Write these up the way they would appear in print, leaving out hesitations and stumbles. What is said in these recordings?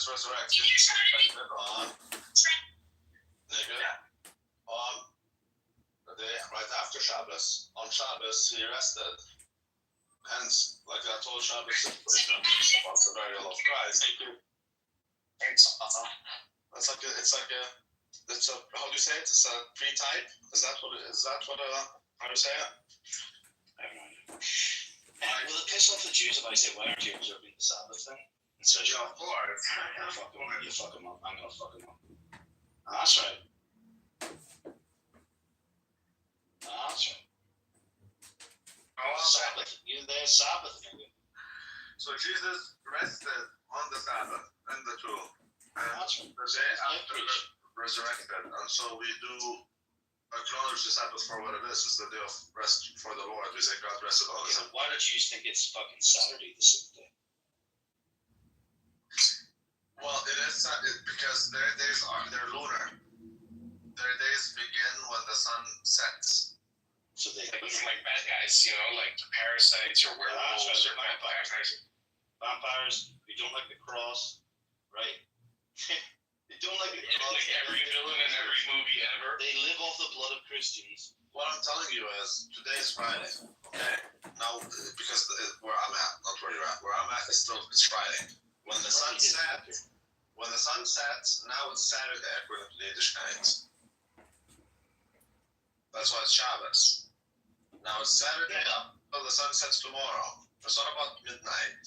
Jesus resurrected on the day right after Shabbos. On Shabbos, he rested. Hence, like I told Shabbos, about the burial of Christ. It's a how do you say it? It's a pre-type. Is that what how do you say it? I have no idea. Will it piss off the Jews if I say, why aren't you observing the Sabbath then? It says, yeah, of course. You fuck them up. I'm gonna fuck them up. That's right. Sabbath. There's Sabbath. So Jesus rested on the Sabbath in the tomb. And the day after resurrected. And so we do acknowledge the Sabbath for what it is. It's the day of rest for the Lord. We say God rested on the Sabbath. Why do Jews think it's fucking Saturday the sixth day? Well, it is because their days they're lunar. Their days begin when the sun sets. So they like bad guys, like parasites or werewolves or vampires. Vampires, they don't like the cross, right? They don't like the cross. Like every villain in every movie ever. They live off the blood of Christians. What I'm telling you is, today is Friday. Okay. Now, because where I'm at, not where you're at. Where I'm at it's Friday. When the sun sets, now it's Saturday according to the Yiddish nights. That's why it's Shabbos. Now it's Saturday up until the sun sets tomorrow. It's not about midnight.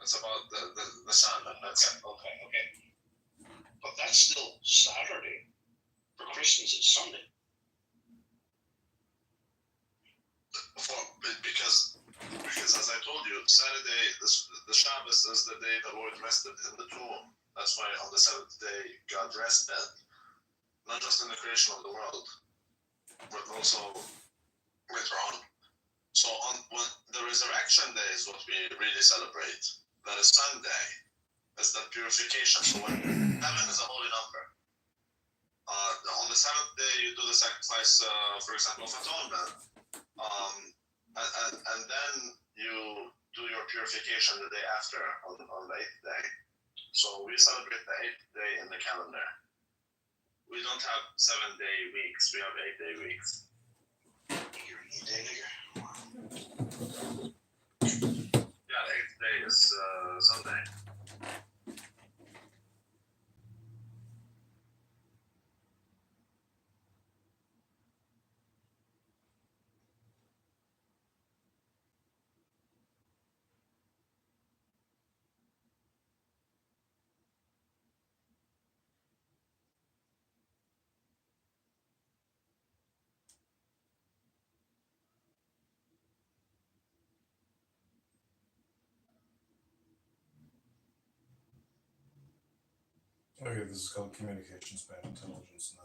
It's about the sun. That's it. Okay. But that's still Saturday. For Christians, it's Sunday. Because as I told you, Saturday, the Shabbos is the day the Lord rested in the tomb. That's why on the seventh day God rested, not just in the creation of the world, but also later on. So when the resurrection day is what we really celebrate. That is Sunday. It's the purification. So when 7 is a holy number. On the seventh day you do the sacrifice, for example, of atonement. And then you do your purification the day after on the 8th day. So we celebrate the 8th day in the calendar. We don't have 7-day weeks. We have 8-day weeks. You're an 8-day nigger. Yeah, the 8th day is Sunday. Okay, this is called communication span intelligence now.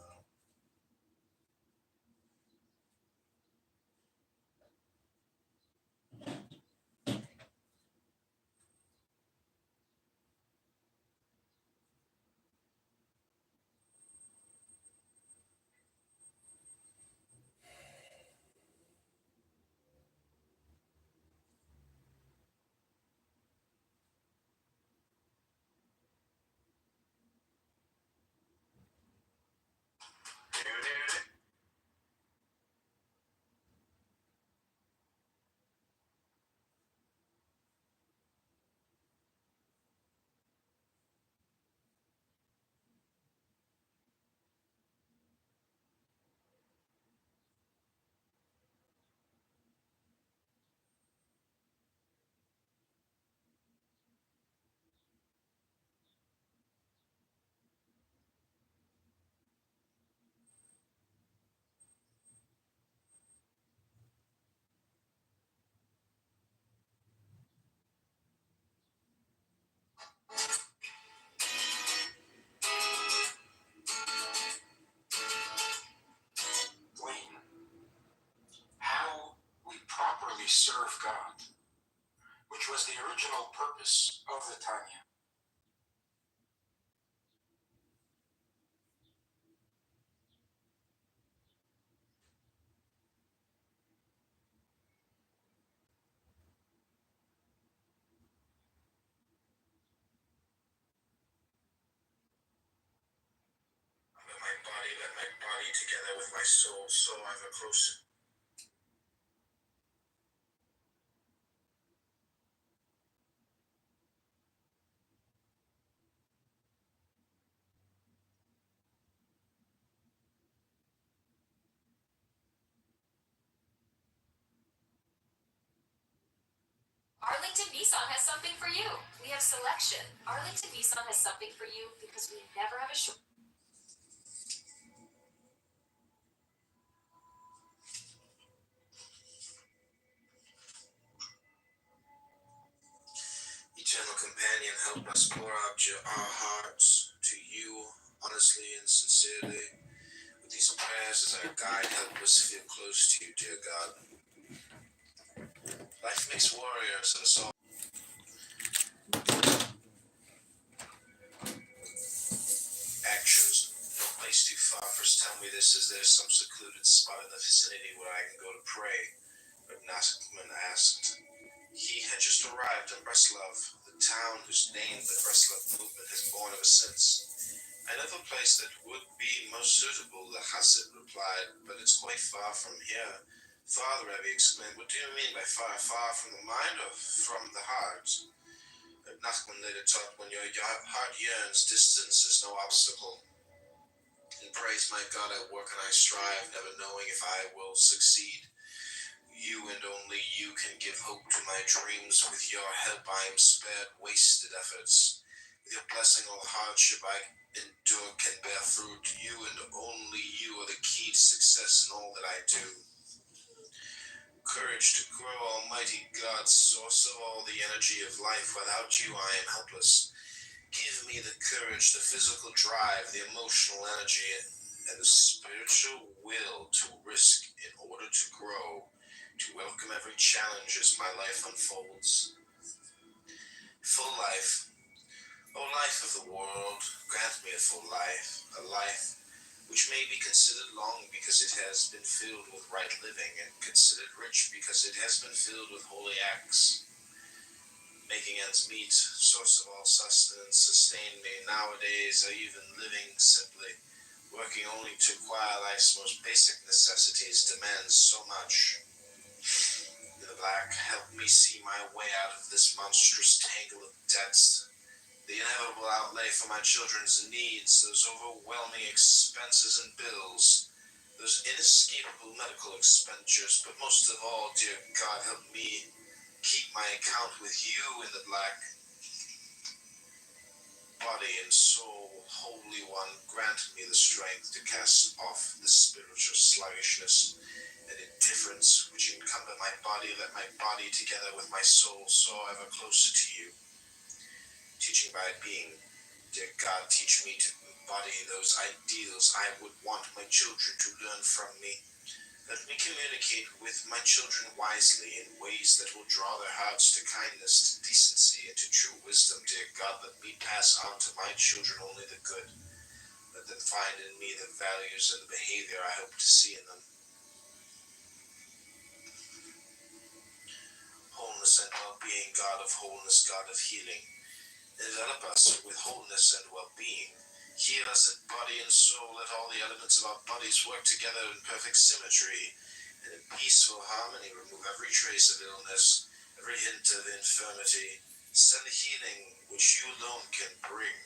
Serve God, which was the original purpose of the Tanya. body, let my body together with my soul soar ever closer. Arlington Nissan has something for you. We have selection. Arlington Nissan has something for you because we never have a short. Eternal companion, help us pour out our hearts to you honestly and sincerely. With these prayers as our guide, help us feel close to you, dear God. Life makes warriors and us all. Actions. No place too far. First tell me this, is there some secluded spot in the vicinity where I can go to pray? But Nachman asked. He had just arrived in Breslov, the town whose name the Breslov movement has borne ever since. I know a place that would be most suitable, the Hasid replied, but it's quite far from here. Father, Rebbe exclaimed, what do you mean by far? Far from the mind or from the heart? Nachman later taught, when your heart yearns, distance is no obstacle. And praise my God, I work and I strive, never knowing if I will succeed. You and only you can give hope to my dreams. With your help I am spared wasted efforts. With your blessing all hardship I endure can bear fruit. You and only you are the key to success in all that I do. Courage to grow, Almighty God, source of all the energy of life. Without you I am helpless. Give me the courage, the physical drive, the emotional energy, and the spiritual will to risk in order to grow. To welcome every challenge as my life unfolds. Full life. O life of the world, grant me a full life, a life which may be considered long because it has been filled with right living, and considered rich because it has been filled with holy acts. Making ends meet, source of all sustenance, sustain me. Nowadays, I even living simply, working only to acquire life's most basic necessities, demands so much. In the black, help me see my way out of this monstrous tangle of debts. The inevitable outlay for my children's needs, those overwhelming expenses and bills, those inescapable medical expenditures, but most of all, dear God, help me keep my account with you in the black. Body and soul, Holy One, grant me the strength to cast off the spiritual sluggishness and indifference which encumber my body. Let my body together with my soul soar ever closer to you. Teaching by being, dear God, teach me to embody those ideals I would want my children to learn from me. Let me communicate with my children wisely in ways that will draw their hearts to kindness, to decency, and to true wisdom. Dear God, let me pass on to my children only the good. Let them find in me the values and the behavior I hope to see in them. Wholeness and well-being, God of wholeness, God of healing. Envelop us with wholeness and well-being. Heal us in body and soul. Let all the elements of our bodies work together in perfect symmetry and in peaceful harmony. Remove every trace of illness, every hint of infirmity. Send the healing which you alone can bring.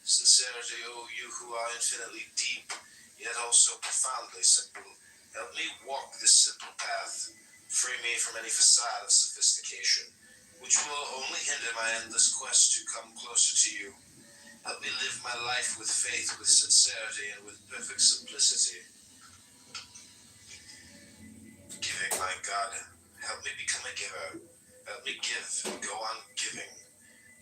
Sincerity, O you who are infinitely deep, yet also profoundly simple. Help me walk this simple path. Free me from any facade of sophistication, which will only hinder my endless quest to come closer to you. Help me live my life with faith, with sincerity, and with perfect simplicity. Giving, my God, help me become a giver. Help me give and go on giving.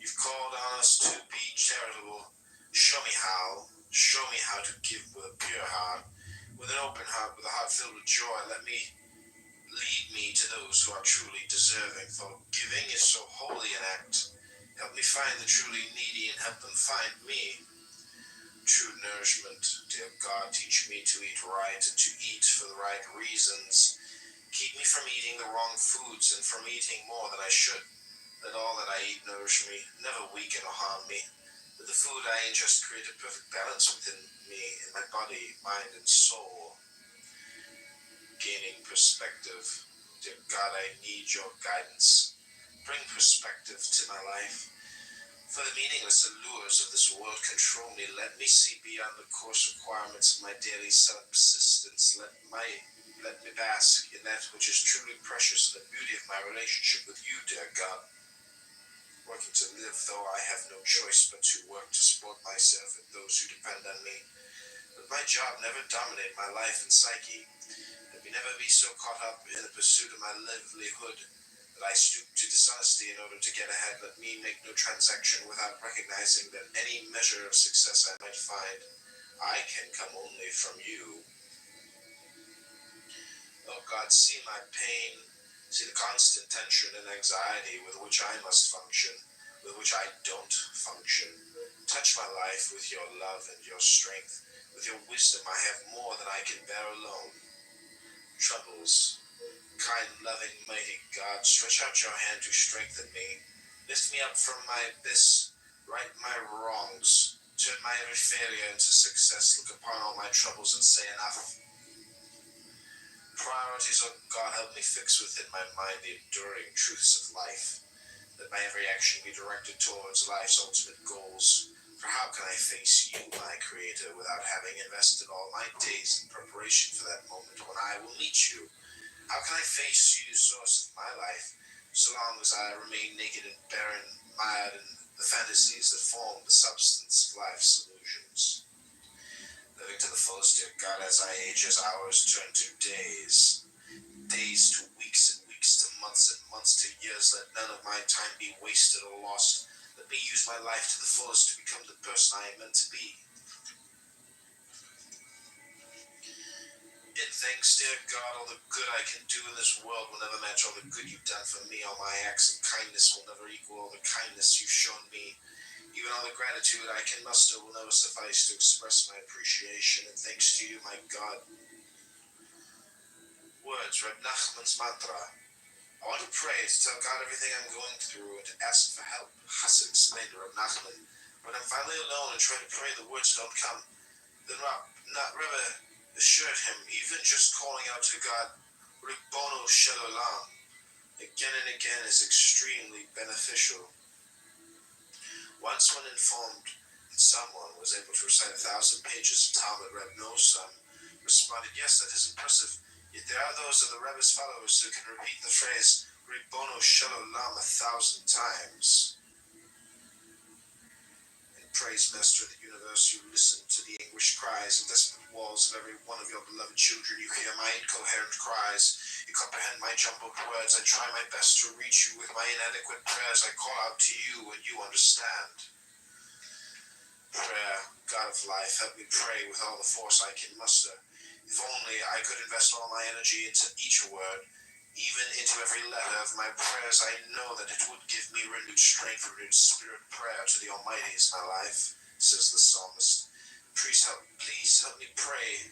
You've called on us to be charitable. Show me how. Show me how to give with a pure heart, with an open heart, with a heart filled with joy. Lead me to those who are truly deserving, for giving is so holy an act. Help me find the truly needy and help them find me. True nourishment, dear God, teach me to eat right and to eat for the right reasons. Keep me from eating the wrong foods and from eating more than I should. Let all that I eat nourish me, never weaken or harm me. With the food I ingest create a perfect balance within me, in my body, mind, and soul. Gaining perspective. Dear God, I need your guidance. Bring perspective to my life. For the meaningless allures of this world control me. Let me see beyond the coarse requirements of my daily subsistence. Let me bask in that which is truly precious, in the beauty of my relationship with you, dear God. Working to live, though I have no choice but to work to support myself and those who depend on me. Let my job never dominate my life and psyche. Let me never be so caught up in the pursuit of my livelihood that I stoop to dishonesty in order to get ahead. Let me make no transaction without recognizing that any measure of success I might find, I can come only from you. Oh God, see my pain, see the constant tension and anxiety with which I must function, with which I don't function. Touch my life with your love and your strength. With your wisdom I have more than I can bear alone. Troubles, kind, loving, mighty God, stretch out your hand to strengthen me. Lift me up from my abyss, right my wrongs, turn my every failure into success. Look upon all my troubles and say enough. Priorities, oh God, help me fix within my mind the enduring truths of life. Let my every action be directed towards life's ultimate goals. For how can I face you, my Creator, without having invested all my days in preparation for that moment when I will meet you? How can I face you, source of my life, so long as I remain naked and barren, mired in the fantasies that form the substance of life's illusions? Living to the fullest, dear God, as I age, as hours turn to days, days to weeks and weeks to months and months to years, let none of my time be wasted or lost. Let me use my life to the fullest to become the person I am meant to be. In thanks, dear God, all the good I can do in this world will never match all the good you've done for me. All my acts of kindness will never equal all the kindness you've shown me. Even all the gratitude I can muster will never suffice to express my appreciation and thanks to you, my God. Words, Reb Nachman's mantra. I want to pray, to tell God everything I'm going through, and to ask for help. Chassid explained to Reb Nachman. When I'm finally alone and trying to pray, the words don't come. Then Rebbe assured him, even just calling out to God, Ribbono Shel Olam, again and again is extremely beneficial. Once when informed that someone was able to recite 1,000 pages of Talmud, Reb Nosson responded, yes, that is impressive, yet there are those of the Rebbe's followers who can repeat the phrase Ribbono Shel Olam 1,000 times. Praise, Master of the universe, you listen to the anguished cries and desperate walls of every one of your beloved children. You hear my incoherent cries. You comprehend my jumbled words. I try my best to reach you with my inadequate prayers. I call out to you and you understand. Prayer, God of life, help me pray with all the force I can muster. If only I could invest all my energy into each word, even into every letter of my prayers. I know that it would give me renewed strength, renewed spirit. Prayer to the Almighty is my life, says the psalmist. Please help me pray.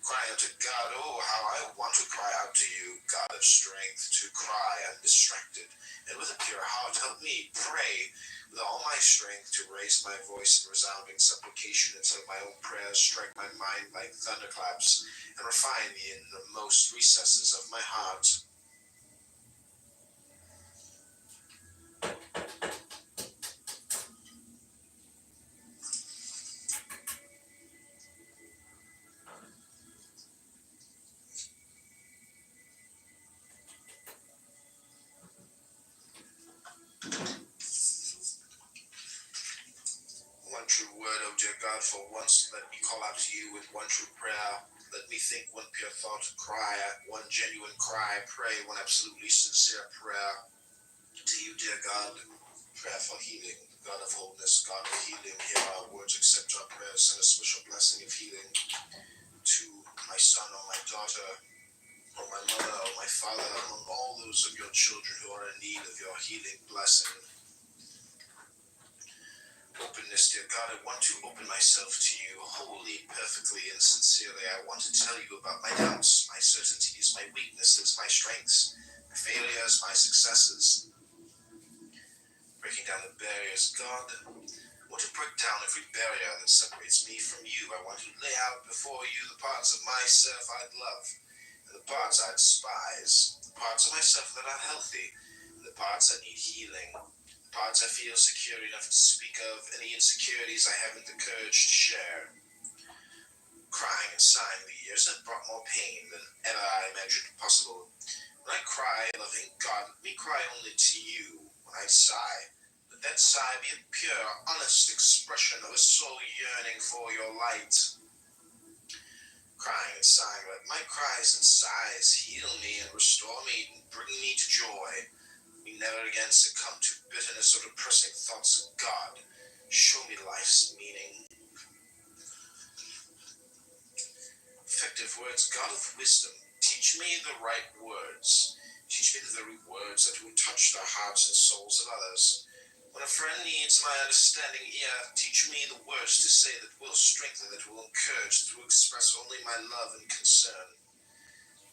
Cry out to God, oh, how I want to cry out to you, God of strength, to cry undistracted, and with a pure heart, help me pray with all my strength to raise my voice in resounding supplication until my own prayers strike my mind like thunderclaps and refine me in the most recesses of my heart. One true word, O dear God, for once let me call out to you with one true prayer. Let me think one pure thought, cry one genuine cry, pray one absolutely sincere prayer. To you, dear God, prayer for healing, God of wholeness, God of healing, hear our words, accept our prayers, send a special blessing of healing to my son or my daughter, or my mother or my father, among all those of your children who are in need of your healing blessing. Openness, dear God, I want to open myself to you wholly, perfectly, and sincerely. I want to tell you about my doubts, my certainties, my weaknesses, my strengths, my failures, my successes. Breaking down the barriers, God, I want to break down every barrier that separates me from you. I want to lay out before you the parts of myself I'd love, and the parts I despise, the parts of myself that are healthy, and the parts that need healing, the parts I feel secure enough to speak of, any insecurities I haven't the courage to share. Crying and sighing the years have brought more pain than ever I imagined possible. When I cry, loving God, let me cry only to you. When I sigh, let that sigh be a pure, honest expression of a soul yearning for your light. Crying and sighing, let my cries and sighs heal me and restore me and bring me to joy. Let me never again succumb to bitterness or depressing thoughts of God. Show me life's meaning. Effective words, God of wisdom, teach me the right words. Teach me the very words that will touch the hearts and souls of others. When a friend needs my understanding ear, teach me the words to say that will strengthen, that will encourage, that will express only my love and concern.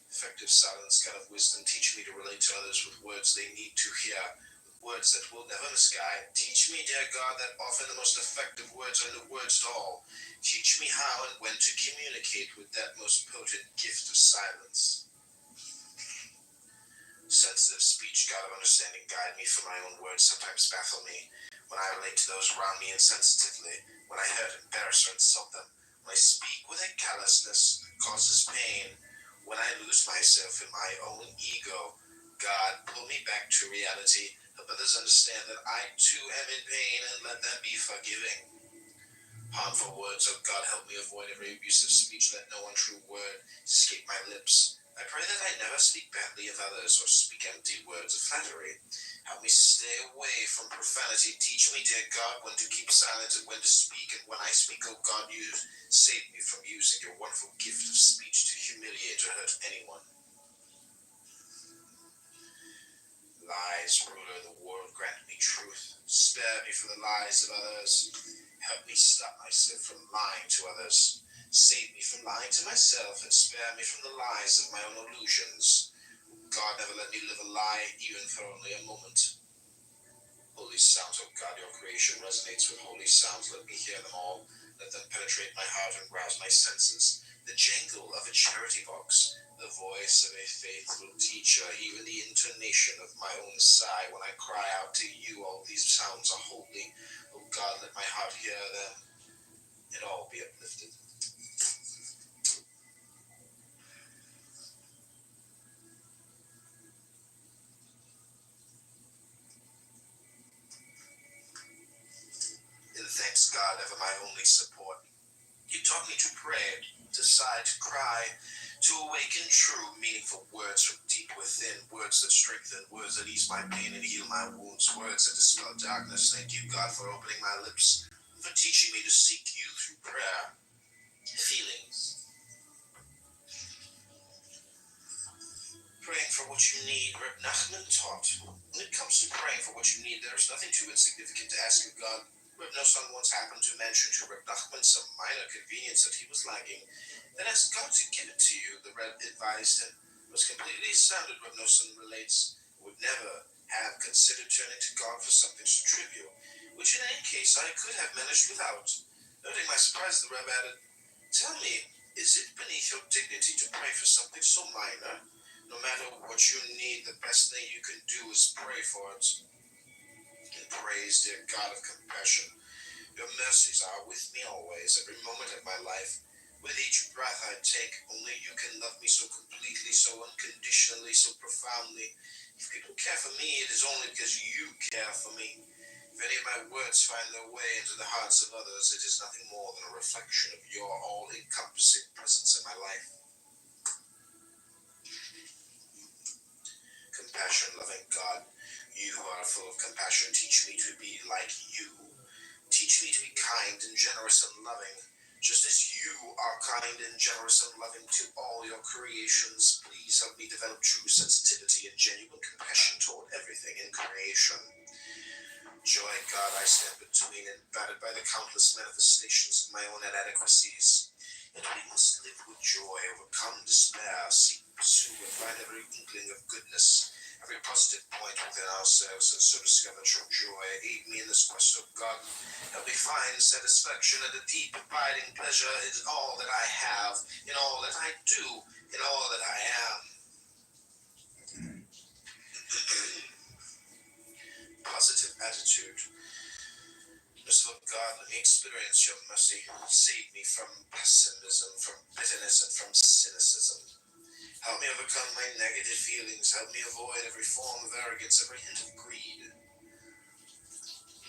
Effective silence, God of wisdom, teach me to relate to others with words they need to hear, with words that will never misguide. Teach me, dear God, that often the most effective words are no words at all. Teach me how and when to communicate with that most potent gift of silence. Sensitive speech, God of understanding, guide me, for my own words sometimes baffle me. When I relate to those around me insensitively, when I hurt, embarrass, or insult them, when I speak with a callousness that causes pain, when I lose myself in my own ego, God, pull me back to reality. Help others understand that I too am in pain, and let them be forgiving. Harmful words, oh God, help me avoid every abusive speech. Let no untrue word escape my lips. I pray that I never speak badly of others or speak empty words of flattery. Help me stay away from profanity. Teach me, dear God, when to keep silent and when to speak. And when I speak, oh God, you save me from using your wonderful gift of speech to humiliate or hurt anyone. Lies, ruler of the world, grant me truth. Spare me from the lies of others. Help me stop myself from lying to others. Save me from lying to myself and spare me from the lies of my own illusions. God, never let me live a lie, even for only a moment. Holy sounds, oh God, your creation resonates with holy sounds. Let me hear them all. Let them penetrate my heart and rouse my senses. The jangle of a charity box, the voice of a faithful teacher, even the intonation of my own sigh when I cry out to you. All these sounds are holy. Oh God, let my heart hear them and all be uplifted. And thanks God, ever my only support. You taught me to pray, to sigh, to cry, to awaken true, meaningful words from deep within, words that strengthen, words that ease my pain and heal my wounds, words that dispel darkness. Thank you, God, for opening my lips, for teaching me to seek you through prayer. Feelings. Praying for what you need, Reb Nachman taught. When it comes to praying for what you need, there is nothing too insignificant to ask of God. Reb Nosson once happened to mention to Reb Nachman some minor convenience that he was lacking, then asked God to give it to you. The Reb advised him. It was completely astounded, Reb Nosson relates, would never have considered turning to God for something so trivial, which in any case I could have managed without. Noting my surprise, the Reb added, "Tell me, is it beneath your dignity to pray for something so minor? No matter what you need, the best thing you can do is pray for it. And praise, dear God of compassion. Your mercies are with me always, every moment of my life. With each breath I take, only you can love me so completely, so unconditionally, so profoundly. If people care for me, it is only because you care for me. If any of my words find their way into the hearts of others, it is nothing more than a reflection of your all-encompassing presence in my life. Compassion, loving God, you who are full of compassion, teach me to be like you. Teach me to be kind and generous and loving, just as you are kind and generous and loving to all your creations. Please help me develop true sensitivity and genuine compassion toward everything in creation. Joy, God, I stand between and battered by the countless manifestations of my own inadequacies. And we must live with joy, overcome despair, seek, pursue, and find every inkling of goodness. every positive point within ourselves, and so discover true joy. Aid me in this quest, O God. Help me find satisfaction and a deep abiding pleasure in all that I have, in all that I do, in all that I am. Positive attitude. Merciful God, let me experience your mercy. Save me from pessimism, from bitterness, and from cynicism. Help me overcome my negative feelings. Help me avoid every form of arrogance, every hint of greed.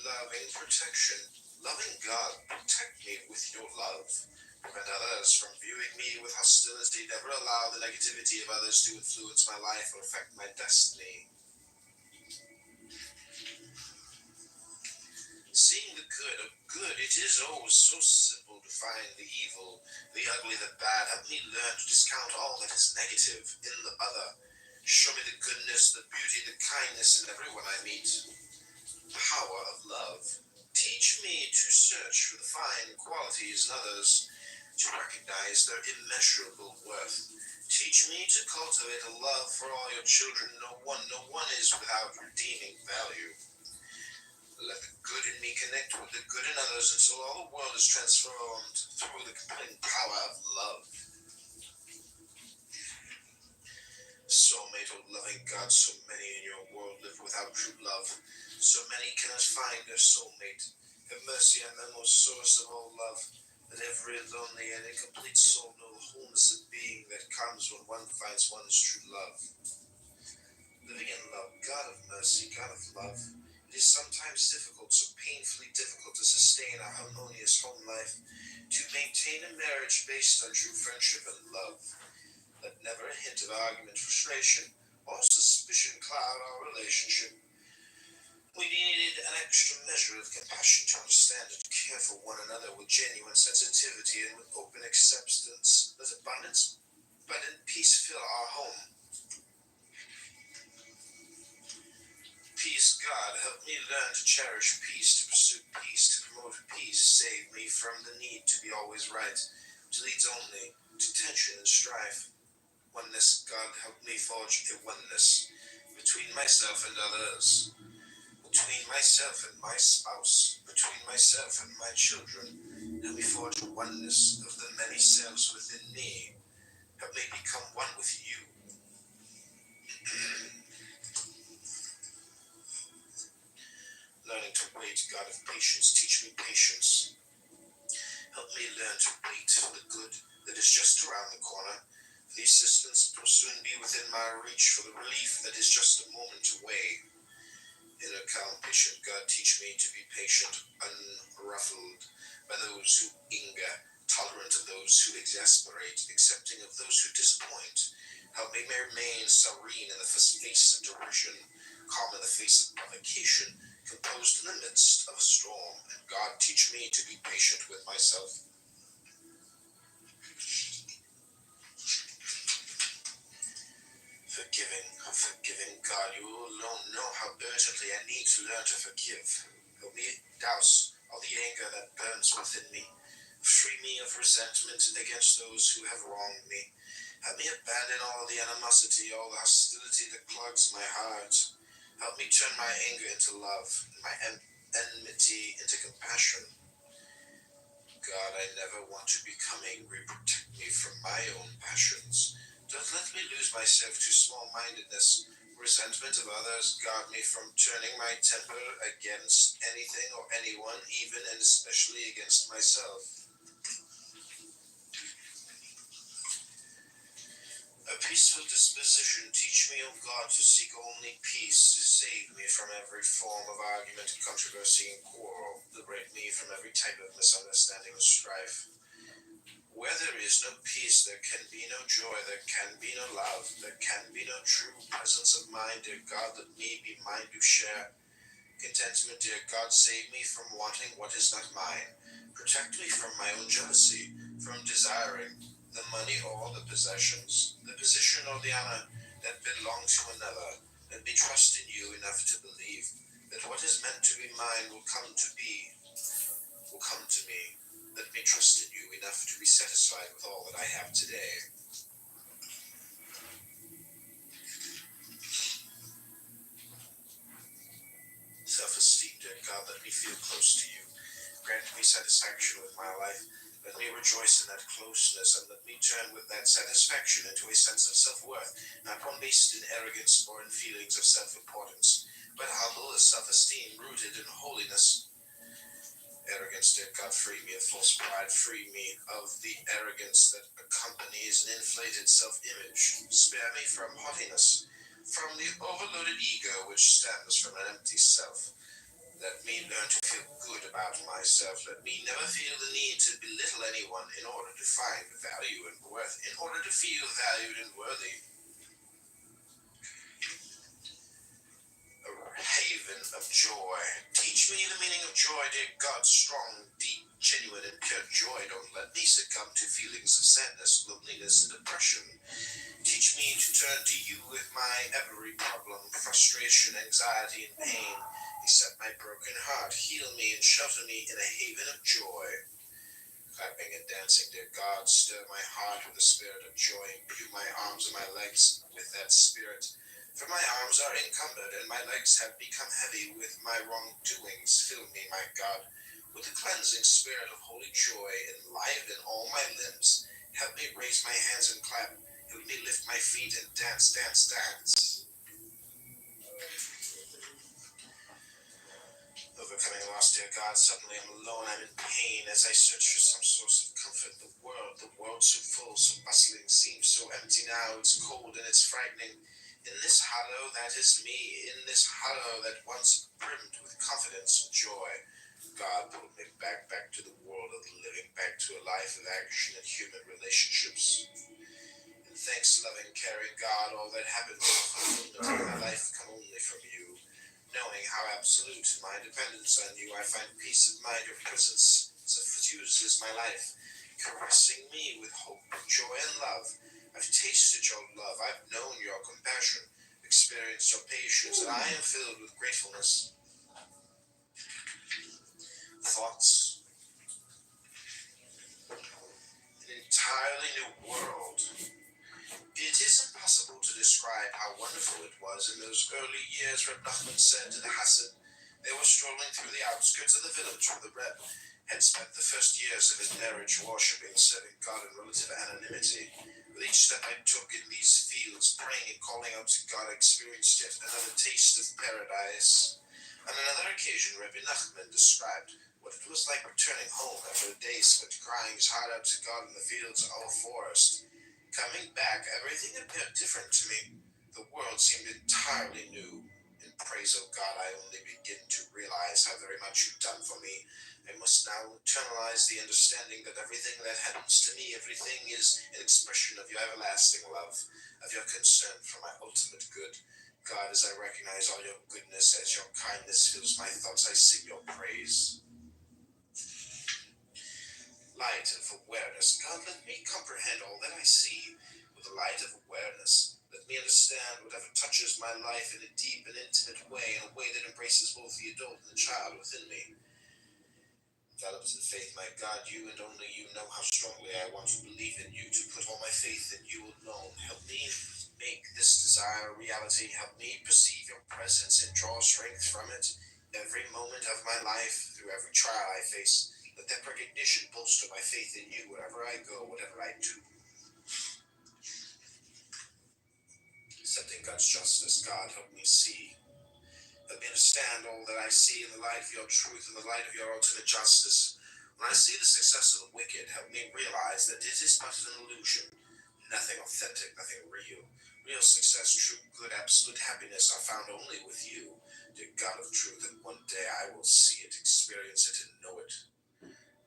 Loving protection. Loving God, protect me with your love. Prevent others from viewing me with hostility. Never allow the negativity of others to influence my life or affect my destiny. Seeing the good, it is always so simple to find the evil, the ugly, the bad. Help me learn to discount all that is negative in the other. Show me the goodness, the beauty, the kindness in everyone I meet. The power of love. Teach me to search for the fine qualities in others, to recognize their immeasurable worth. Teach me to cultivate a love for all your children. No one is without redeeming value. Let the good in me connect with the good in others until all the world is transformed through the compelling power of love. Soulmate, O loving God, so many in your world live without true love. So many cannot find their soulmate. Have mercy on them, O source of all love. Let every lonely and incomplete soul know the wholeness of being that comes when one finds one's true love. Living in love, God of mercy, God of love. It is sometimes difficult, so painfully difficult to sustain a harmonious home life, to maintain a marriage based on true friendship and love. Let never a hint of argument, frustration, or suspicion cloud our relationship. We needed an extra measure of compassion to understand and care for one another with genuine sensitivity and with open acceptance. Let abundant peace fill our home. Peace, God, help me learn to cherish peace, to pursue peace, to promote peace. Save me from the need to be always right, which leads only to tension and strife. Oneness, God, help me forge a oneness between myself and others, between myself and my spouse, between myself and my children. Help me forge a oneness of the many selves within me. Help me become one with you. Learning to wait, God of patience, teach me patience. Help me learn to wait for the good that is just around the corner, for the assistance that will soon be within my reach, for the relief that is just a moment away. Inner calm, patient God, teach me to be patient, unruffled by those who anger, tolerant of those who exasperate, accepting of those who disappoint. Help me remain serene in the face of derision, calm in the face of provocation, composed in the midst of a storm. And God, teach me to be patient with myself. Forgiving God, you alone know how urgently I need to learn to forgive. Help me douse all the anger that burns within me. Free me of resentment against those who have wronged me. Help me abandon all the animosity, all the hostility that clogs my heart. Help me turn my anger into love, and my enmity into compassion. God, I never want to become angry. Protect me from my own passions. Don't let me lose myself to small-mindedness, resentment of others. Guard me from turning my temper against anything or anyone, even and especially against myself. A peaceful disposition, teach me, O God, to seek only peace. Save me from every form of argument, controversy, and quarrel. Liberate me from every type of misunderstanding and strife. Where there is no peace, there can be no joy, there can be no love, there can be no true presence of mind. Dear God, let me be mine to share. Contentment, dear God, save me from wanting what is not mine. Protect me from my own jealousy, from desiring the money or the possessions, the position or the honor that belong to another. Let me trust in you enough to believe that what is meant to be mine will come to me. Let me trust in you enough to be satisfied with all that I have today. self-esteem, dear God. Let me feel close to you. Grant me satisfaction with my life. Let me rejoice in that closeness, and let me turn with that satisfaction into a sense of self-worth, not one based in arrogance or in feelings of self-importance, but humble as self-esteem rooted in holiness. Arrogance, dear God, free me of false pride, free me of the arrogance that accompanies an inflated self-image. Spare me from haughtiness, from the overloaded ego which stems from an empty self. Let me learn to feel good about myself. Let me never feel the need to belittle anyone in order to find value and worth, in order to feel valued and worthy. A haven of joy. Teach me the meaning of joy, dear God. Strong, deep, genuine, and pure joy. Don't let me succumb to feelings of sadness, loneliness, and depression. Teach me to turn to you with my every problem, frustration, anxiety, and pain. Accept my broken heart. Heal me and shelter me in a haven of joy. Clapping and dancing, dear God, stir my heart with the spirit of joy. Imbue my arms and my legs with that spirit. For my arms are encumbered, and my legs have become heavy with my wrongdoings. Fill me, my God, with the cleansing spirit of holy joy. Enliven all my limbs. Help me raise my hands and clap. Help me lift my feet and dance, dance, dance. Overcoming loss, dear God, suddenly I'm alone, I'm in pain as I search for some source of comfort. The world so full, so bustling, seems so empty now. It's cold and it's frightening. In this hollow that is me, in this hollow that once brimmed with confidence and joy, God pulled me back to the world of the living, back to a life of action and human relationships. And thanks, loving, caring God, all that happens in the fulfillment of my life come only from you. Knowing how absolute my dependence on you, I find peace of mind. Your presence suffuses my life, caressing me with hope, joy, and love. I've tasted your love. I've known your compassion, experienced your patience, and I am filled with gratefulness. Thoughts. An entirely new world. It is impossible to describe how wonderful it was in those early years. Reb Nachman said to the Hassid. They were strolling through the outskirts of the village where the Reb had spent the first years of his marriage worshipping, serving God in relative anonymity. With each step I took in these fields, praying and calling out to God, I experienced yet another taste of paradise. On another occasion, Rabbi Nachman described what it was like returning home after a day spent crying his heart out to God in the fields of our forest. Coming back, everything appeared different to me. The world seemed entirely new. In praise of God, I only begin to realize how very much you've done for me. I must now internalize the understanding that everything that happens to me, everything is an expression of your everlasting love, of your concern for my ultimate good. God, as I recognize all your goodness, as your kindness fills my thoughts, I sing your praise. Light of awareness. God, let me comprehend all that I see with the light of awareness. Let me understand whatever touches my life in a deep and intimate way, in a way that embraces both the adult and the child within me. Enveloped in faith, my God, you and only you know how strongly I want to believe in you, to put all my faith in you alone. Help me make this desire a reality. Help me perceive your presence and draw strength from it. Every moment of my life, through every trial I face, let that recognition bolster my faith in you wherever I go, whatever I do. Accepting God's justice, God, help me see. Help me understand all that I see in the light of your truth, in the light of your ultimate justice. When I see the success of the wicked, help me realize that it is but an illusion. Nothing authentic, nothing real. Real success, true good, absolute happiness are found only with you, dear God of truth, and one day I will see it, experience it, and know it.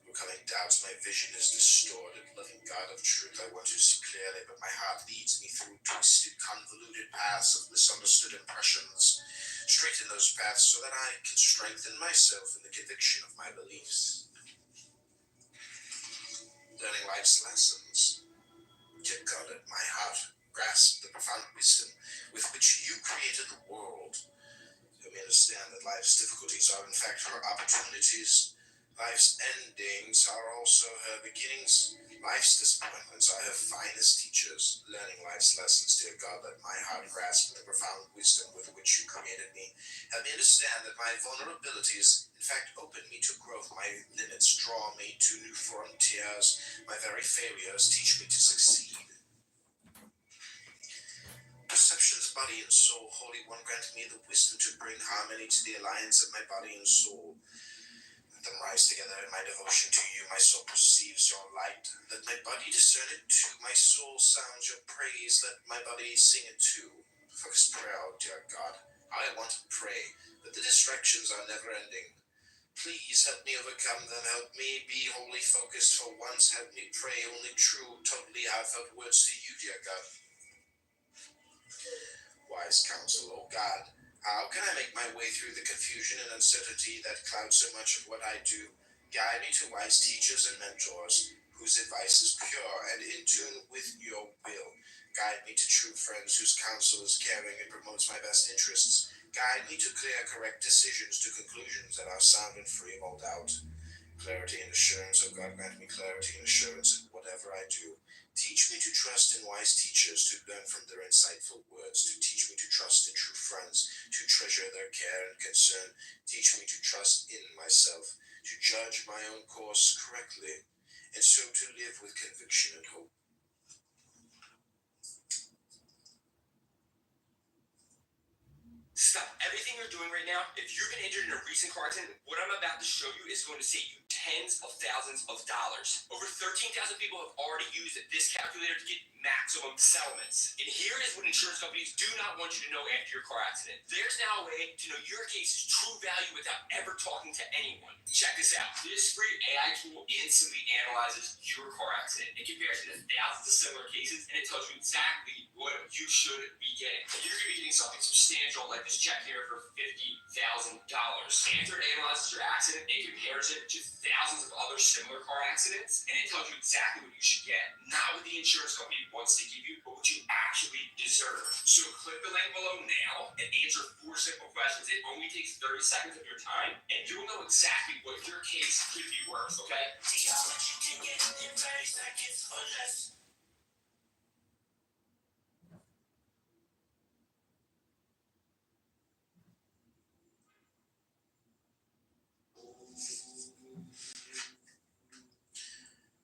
Overcoming doubts, my vision is distorted. Loving God of truth, I want to see clearly, but my heart leads me through twisted, convoluted paths of misunderstood impressions. Straighten those paths so that I can strengthen myself in the conviction of my beliefs. Learning life's lessons. Dear God, let my heart grasp the profound wisdom with which you created the world. Let me understand that life's difficulties are in fact her opportunities. Life's endings are also her beginnings. Life's disappointments are her finest teachers. Learning life's lessons, dear God, let my heart grasp the profound wisdom with which you created me. Help me understand that my vulnerabilities, in fact, open me to growth. My limits draw me to new frontiers. My very failures teach me to succeed. Perceptions, body and soul, Holy One, grant me the wisdom to bring harmony to the alliance of my body and soul. Let them rise together in my devotion to you. My soul perceives your light. Let my body discern it too. My soul sounds your praise. Let my body sing it too. Focused prayer, oh dear God. I want to pray, but the distractions are never ending. Please help me overcome them. Help me be wholly focused for once. Help me pray only true, totally heartfelt words to you, dear God. Wise counsel, oh God. How can I make my way through the confusion and uncertainty that cloud so much of what I do? Guide me to wise teachers and mentors, whose advice is pure and in tune with your will. Guide me to true friends whose counsel is caring and promotes my best interests. Guide me to clear, correct decisions, to conclusions that are sound and free of all doubt. Clarity and assurance, oh God, grant me clarity and assurance in whatever I do. Teach me to trust in wise teachers, to learn from their insightful words, to teach me to trust in true friends, to treasure their care and concern. Teach me to trust in myself, to judge my own course correctly, and so to live with conviction and hope. Stop everything you're doing right now. If you've been injured in a recent car accident, what I'm about to show you is going to save you tens of thousands of dollars. Over 13,000 people have already used this calculator to get maximum settlements. And here is what insurance companies do not want you to know after your car accident. There's now a way to know your case's true value without ever talking to anyone. Check this out. This free AI tool instantly analyzes your car accident. It compares it to thousands of similar cases, and it tells you exactly what you should be getting. And you're going to be getting something substantial like this check here for $50,000. After it analyzes your accident, it compares it to thousands of other similar car accidents, and it tells you exactly what you should get. Not what the insurance company wants to give you, but what you actually deserve. So click the link below now and answer 4 simple questions. It only takes 30 seconds of your time, and you'll know exactly what your case could be worth, okay? See how much you can get in 30 seconds or less.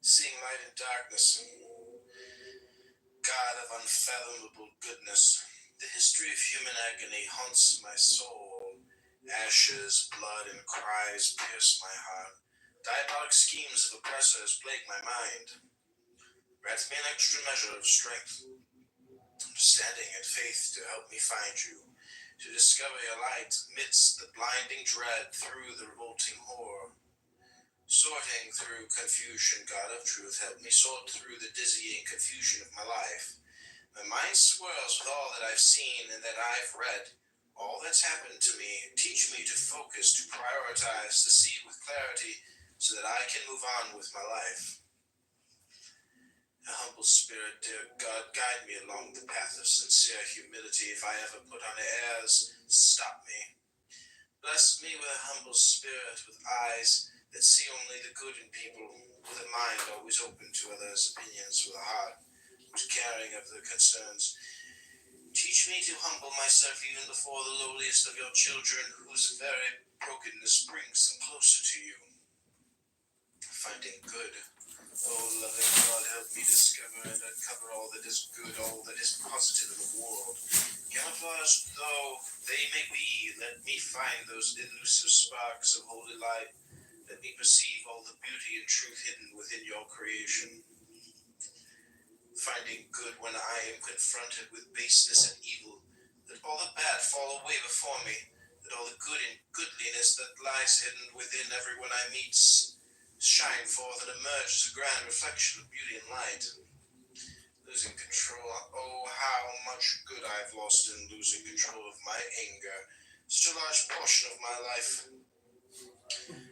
Seeing light in darkness, God of unfathomable goodness, the history of human agony haunts my soul. Ashes, blood, and cries pierce my heart. Diabolic schemes of oppressors plague my mind. Grant me an extra measure of strength, understanding, and faith to help me find you, to discover your light amidst the blinding dread through the revolting horror. Sorting through confusion, God of truth, help me sort through the dizzying confusion of my life. My mind swirls with all that I've seen and that I've read, all that's happened to me. Teach me to focus, to prioritize, to see with clarity, so that I can move on with my life. A humble spirit, dear God, guide me along the path of sincere humility. If I ever put on airs, stop me. Bless me with a humble spirit, with eyes that see only the good in people, with a mind always open to others' opinions, with a heart which caring of their concerns. Teach me to humble myself even before the lowliest of your children, whose very brokenness brings them closer to you. Finding good. Oh, loving God, help me discover and uncover all that is good, all that is positive in the world. Camouflaged though they may be, let me find those elusive sparks of holy light. Let me perceive all the beauty and truth hidden within your creation. Finding good when I am confronted with baseness and evil. Let all the bad fall away before me. Let all the good and goodliness that lies hidden within everyone I meet shine forth and emerge as a grand reflection of beauty and light. Losing control. Oh, how much good I've lost in losing control of my anger. Such a large portion of my life.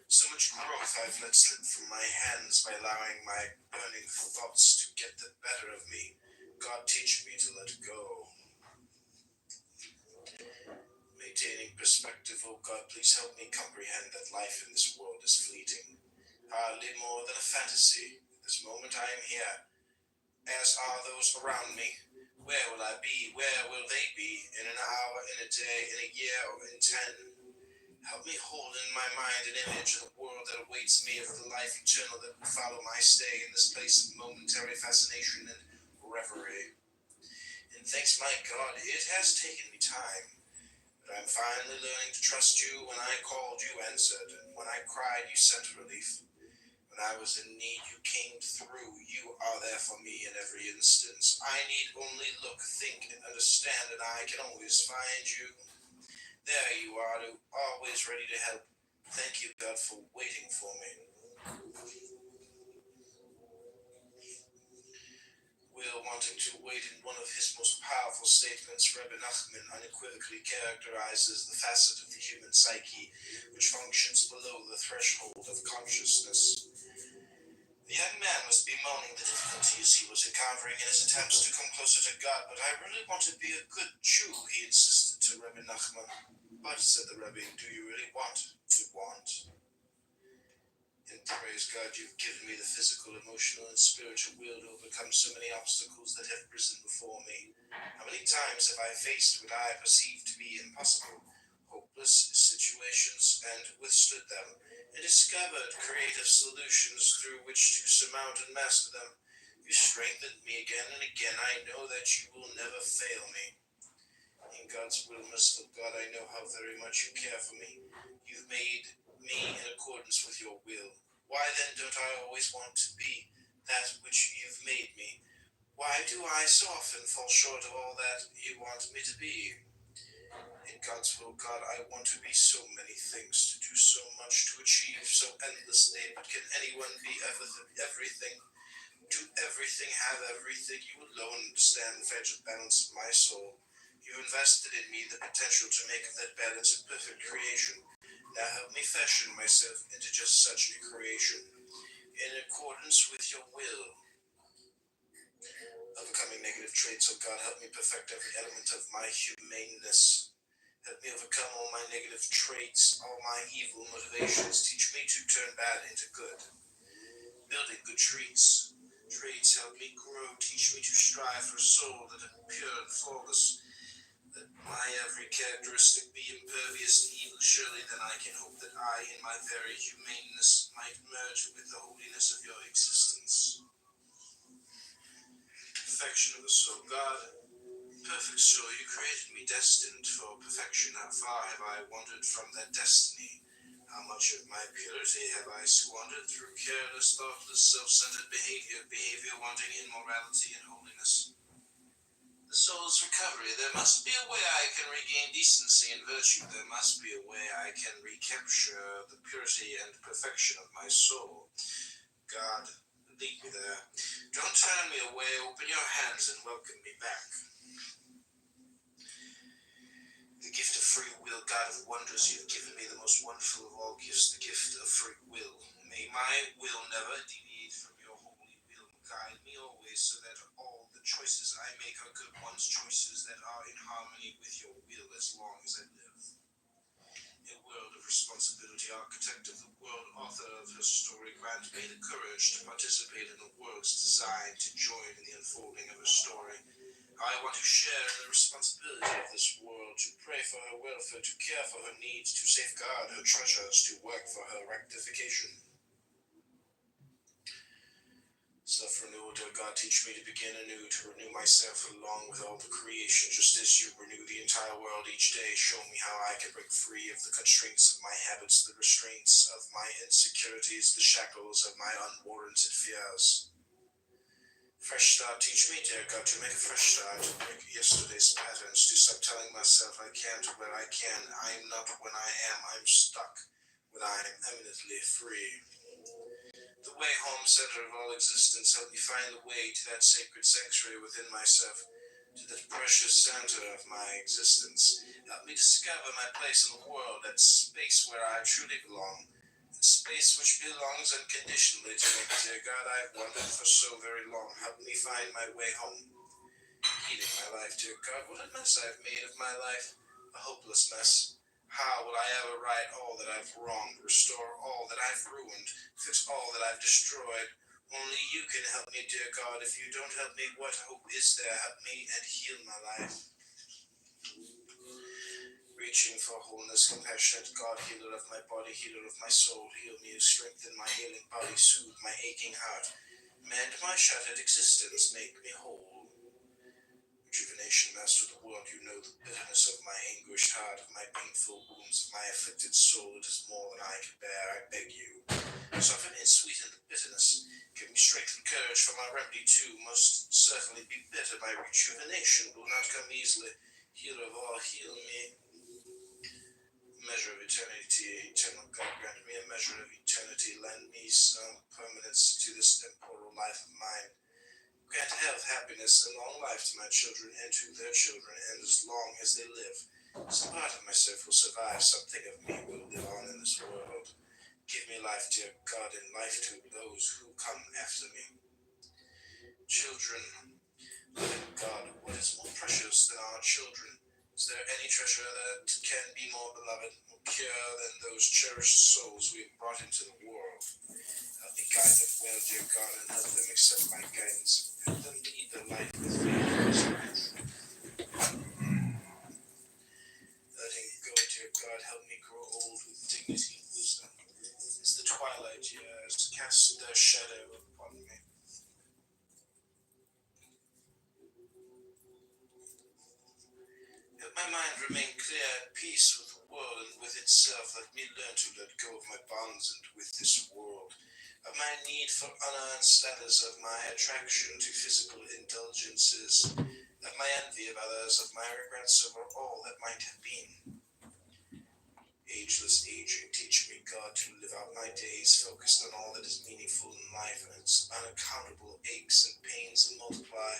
So much growth I've let slip from my hands by allowing my burning thoughts to get the better of me. God, teach me to let go. Maintaining perspective, oh God, please help me comprehend that life in this world is fleeting. hardly more than a fantasy. At this moment I am here, as are those around me. Where will I be? Where will they be? In an hour, in a day, in a year, or in 10? Help me hold in my mind an image of the world that awaits me, of the life eternal that will follow my stay in this place of momentary fascination and reverie. And thanks my God, it has taken me time, but I'm finally learning to trust you. When I called, you answered, and when I cried, you sent relief. When I was in need, you came through. You are there for me in every instance. I need only look, think, and understand, and I can always find you. There you are, always ready to help. Thank you, God, for waiting for me. Will, wanting to wait in one of his most powerful statements, Rebbe Nachman unequivocally characterizes the facet of the human psyche which functions below the threshold of consciousness. The young man was bemoaning the difficulties he was encountering in his attempts to come closer to God. But I really want to be a good Jew, he insisted to Rebbe Nachman. But, said the Rebbe, do you really want to want? And praise God, you've given me the physical, emotional, and spiritual will to overcome so many obstacles that have risen before me. How many times have I faced what I perceived to be impossible, hopeless situations, and withstood them, and discovered creative solutions through which to surmount and master them. You strengthened me again and again. I know that you will never fail me. In God's will, merciful God, I know how very much you care for me. You've made me in accordance with your will. Why then don't I always want to be that which you've made me? Why do I so often fall short of all that you want me to be? In God's will, God, I want to be so many things, to do so much, to achieve so endlessly. But can anyone be everything? Do everything, have everything? You alone understand the fragile balance of my soul. You invested in me the potential to make of that balance a perfect creation. Now help me fashion myself into just such a creation, in accordance with your will. Overcoming negative traits, oh God, help me perfect every element of my humaneness. Help me overcome all my negative traits, all my evil motivations. Teach me to turn bad into good. Building good traits help me grow. Teach me to strive for a soul that is pure and flawless. Let my every characteristic be impervious to evil. Surely then I can hope that I, in my very humaneness, might merge with the holiness of your existence. Perfection of the soul, God, perfect soul, you created me destined for perfection. How far have I wandered from that destiny? How much of my purity have I squandered through careless, thoughtless, self-centered behavior wanting in morality and holiness? The soul's recovery. There must be a way I can regain decency and virtue. There must be a way I can recapture the purity and perfection of my soul. God, lead me there. Don't turn me away. Open your hands and welcome me back. The gift of free will, God of wonders, you've given me the most wonderful of all gifts, the gift of free will. May my will never deviate from your holy will. Guide me always so that all the choices I make are good ones, choices that are in harmony with your will as long as I live. A world of responsibility, architect of the world, author of her story, grant me the courage to participate in the world's design, to join in the unfolding of her story. I want to share in the responsibility of this world, to pray for her welfare, to care for her needs, to safeguard her treasures, to work for her rectification. Self-renewal, dear God, teach me to begin anew, to renew myself along with all the creation, just as you renew the entire world each day. Show me how I can break free of the constraints of my habits, the restraints of my insecurities, the shackles of my unwarranted fears. Fresh start, teach me, dear God, to make a fresh start, to break yesterday's patterns, to stop telling myself I can't where I can. I am not when I am, I'm stuck when I am eminently free. The way home, center of all existence, help me find the way to that sacred sanctuary within myself, to that precious center of my existence. Help me discover my place in the world, that space where I truly belong, that space which belongs unconditionally to me. Dear God, I've wandered for so very long. Help me find my way home. Healing my life, dear God, what a mess I've made of my life. A hopeless mess. How will I ever right all that I've wronged, restore all that I've ruined, fix all that I've destroyed? Only you can help me, dear God. If you don't help me, what hope is there? Help me and heal my life. Reaching for wholeness, compassionate God, healer of my body, healer of my soul, heal me, strengthen my ailing body, soothe my aching heart, mend my shattered existence, make me whole. Rejuvenation, master of the world, you know the bitterness of my anguished heart, of my painful wounds, of my afflicted soul. It is more than I can bear, I beg you. Soften and sweeten the bitterness. Give me strength and courage, for my remedy too must certainly be bitter. My rejuvenation will not come easily. Healer of all, heal me. Measure of eternity, eternal God, grant me a measure of eternity. Lend me some permanence to this temporal life of mine. Grant health, happiness, and long life to my children and to their children, and as long as they live, some part of myself will survive, something of me will live on in this world. Give me life, dear God, and life to those who come after me. Children, loving God, what is more precious than our children? Is there any treasure that can be more beloved, more pure than those cherished souls we have brought into the world? Help me guide them well, dear God, and help them accept my guidance. Help them lead their life with faith and strength. Letting go, dear God, help me grow old with dignity and wisdom. As the twilight years cast their shadow upon me. Help my mind remain clear at peace with the world and with itself. Let me learn to let go of my bonds and with this world, of my need for unearned status, of my attraction to physical indulgences, of my envy of others, of my regrets over all that might have been. Ageless aging, teach me, God, to live out my days focused on all that is meaningful in life, and its unaccountable aches and pains multiply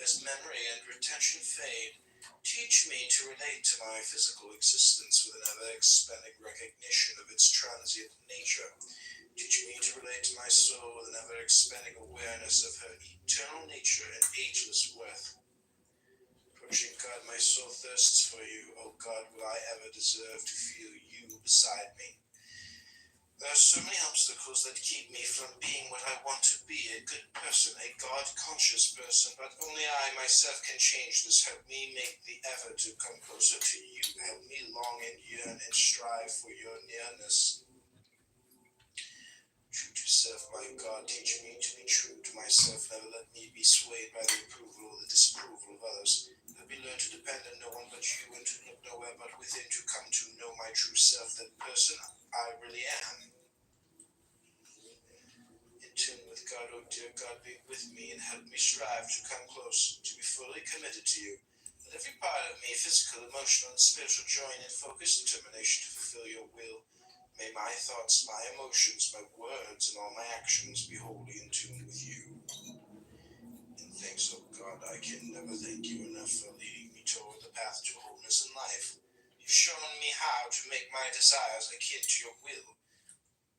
as memory and retention fade. Teach me to relate to my physical existence with an ever-expanding recognition of its transient nature. Teach me to relate to my soul with an ever-expanding awareness of her eternal nature and ageless worth. Approaching God, my soul thirsts for you. Oh God, will I ever deserve to feel you beside me? There are so many obstacles that keep me from being what I want to be, a good person, a God-conscious person, but only I myself can change this. Help me make the effort to come closer to you. Help me long and yearn and strive for your nearness. True to self, my God, teach me to be true to myself. Never let me be swayed by the approval or the disapproval of others. Let me learn to depend on no one but you and to look nowhere but within to come to know my true self, that person I really am. In tune with God, oh dear God, be with me and help me strive to come close, to be fully committed to you. Let every part of me, physical, emotional, and spiritual, join in focused determination to fulfill your will. May my thoughts, my emotions, my words, and all my actions be wholly in tune with you. In thanks, oh God, I can never thank you enough for leading me toward the path to wholeness in life. You've shown me how to make my desires akin to your will.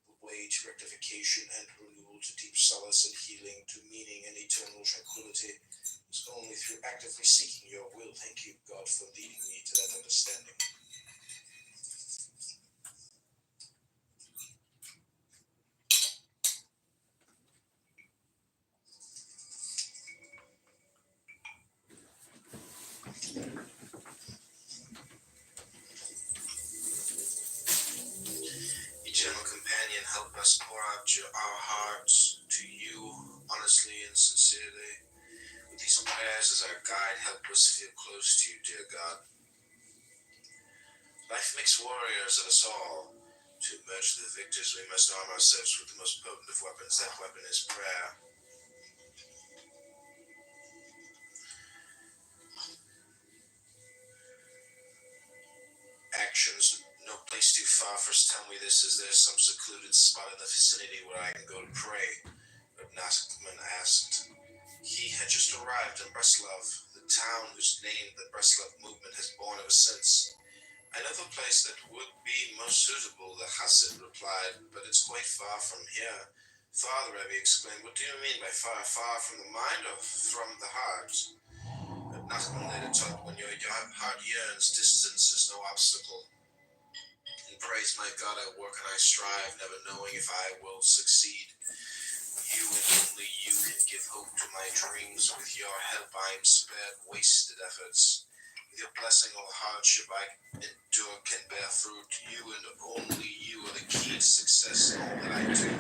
The way to rectification and renewal, to deep solace and healing, to meaning and eternal tranquility is only through actively seeking your will. Thank you, God, for leading me to that understanding. Eternal companion, help us pour out our hearts to you honestly and sincerely. With these prayers as our guide, help us feel close to you, dear God. Life makes warriors of us all. To emerge the victors, we must arm ourselves with the most potent of weapons. That weapon is prayer. Actions, no place too far for us. Tell me this, is there some secluded spot in the vicinity where I can go to pray? Nachman asked. He had just arrived in Breslov, the town whose name the Breslov movement has borne ever since. I know the place that would be most suitable, the Chassid replied, but it's quite far from here. Father, Rebbe exclaimed, what do you mean by far? Far from the mind or from the heart? Nachman later taught, when your heart yearns, distance is no obstacle. Praise my God, I work and I strive, never knowing if I will succeed. You and only you can give hope to my dreams. With your help I am spared wasted efforts. With your blessing all hardship I endure can bear fruit. You and only you are the key to success in all that I do.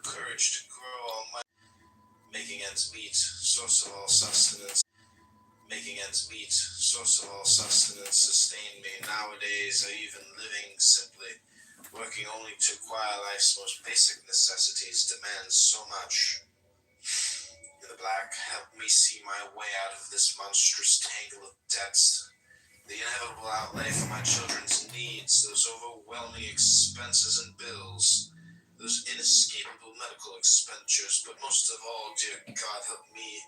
Courage to grow all my making ends meet, source of all sustenance. Making ends meet, source of all sustenance, sustain me. Nowadays, I even living simply, working only to acquire life's most basic necessities, demands so much. In the black, help me see my way out of this monstrous tangle of debts. The inevitable outlay for my children's needs, those overwhelming expenses and bills, those inescapable medical expenditures, but most of all, dear God, help me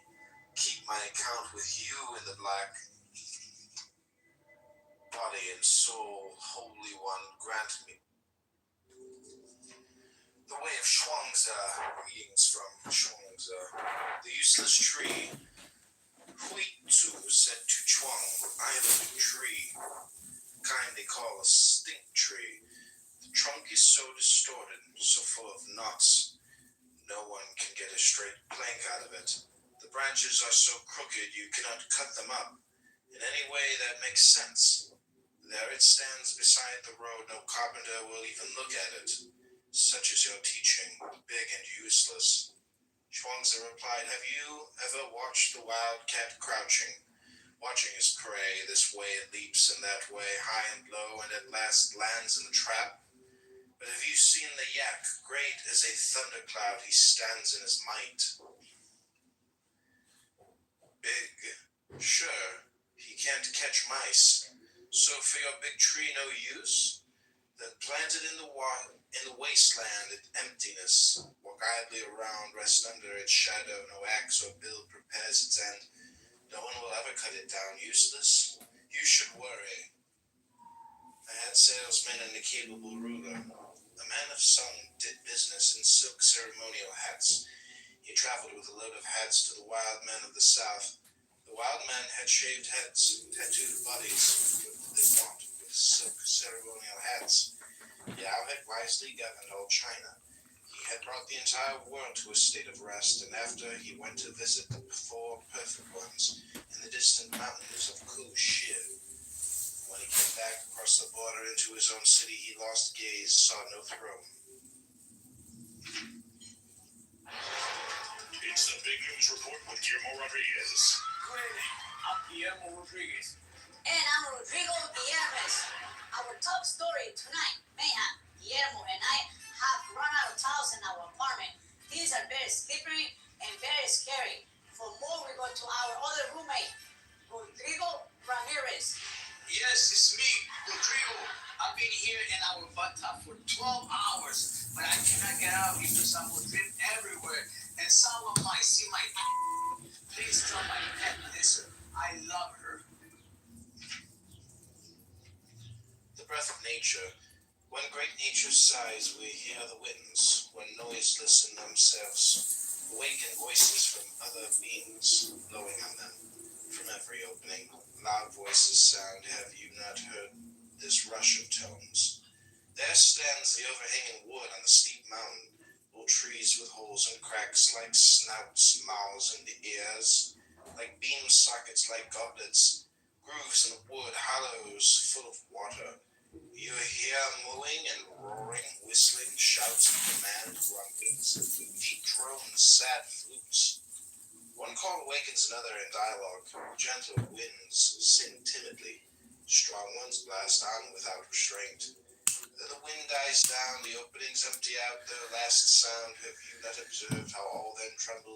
keep my account with you in the black. Body and soul, Holy One, grant me the way of Shuangzi. Readings from Shuangzi. The useless tree. Huizu said to Chuang, I am a big tree, kind they call a stink tree. The trunk is so distorted, so full of knots, no one can get a straight plank out of it. The branches are so crooked you cannot cut them up in any way that makes sense. There it stands beside the road, no carpenter will even look at it. Such is your teaching, big and useless. Chuangzi replied, have you ever watched the wild cat crouching, watching his prey? This way it leaps and that way, high and low, and at last lands in the trap. But have you seen the yak? Great as a thundercloud he stands in his might. Big, sure, he can't catch mice. So for your big tree no use? Then plant it in the wasteland, in emptiness. Walk idly around, rest under its shadow. No axe or bill prepares its end. No one will ever cut it down. Useless? You should worry. I had salesmen and a capable ruler. A man of Sung did business in silk ceremonial hats. He traveled with a load of hats to the wild men of the south. The wild men had shaved heads, tattooed bodies. What did they want with silk ceremonial hats? Yao had wisely governed all China. He had brought the entire world to a state of rest, and after he went to visit the 4 perfect ones in the distant mountains of Kushi. When he came back across the border into his own city, he lost gaze, saw no throne. It's the Big News Report with Guillermo Rodriguez. Good. I'm Guillermo Rodriguez. And I'm Rodrigo Gutierrez. Our top story tonight, mayhem. Guillermo and I have run out of towels in our apartment. These are very slippery and very scary. For more, we go to our other roommate, Rodrigo Ramirez. Yes, it's me, Rodrigo. I've been here in our bathtub for 12 hours, but I cannot get out because I will drip everywhere, and someone might see my. Please tell my pet this. I love her. The breath of nature. When great nature sighs, we hear the winds. When noiseless in themselves, awaken voices from other beings, blowing on them. From every opening, loud voices sound. Have you not heard this rush of tones? There stands the overhanging wood on the steep mountain. Old trees with holes and cracks like snouts, mouths, and ears, like beam sockets, like goblets. Grooves in the wood, hollows full of water. You hear mooing and roaring, whistling, shouts of command, grumblings, deep drones, sad flutes. One call awakens another in dialogue. Gentle winds sing timidly. Strong ones blast on without restraint. Then the wind dies down, the openings empty out their last sound. Have you not observed how all then trembles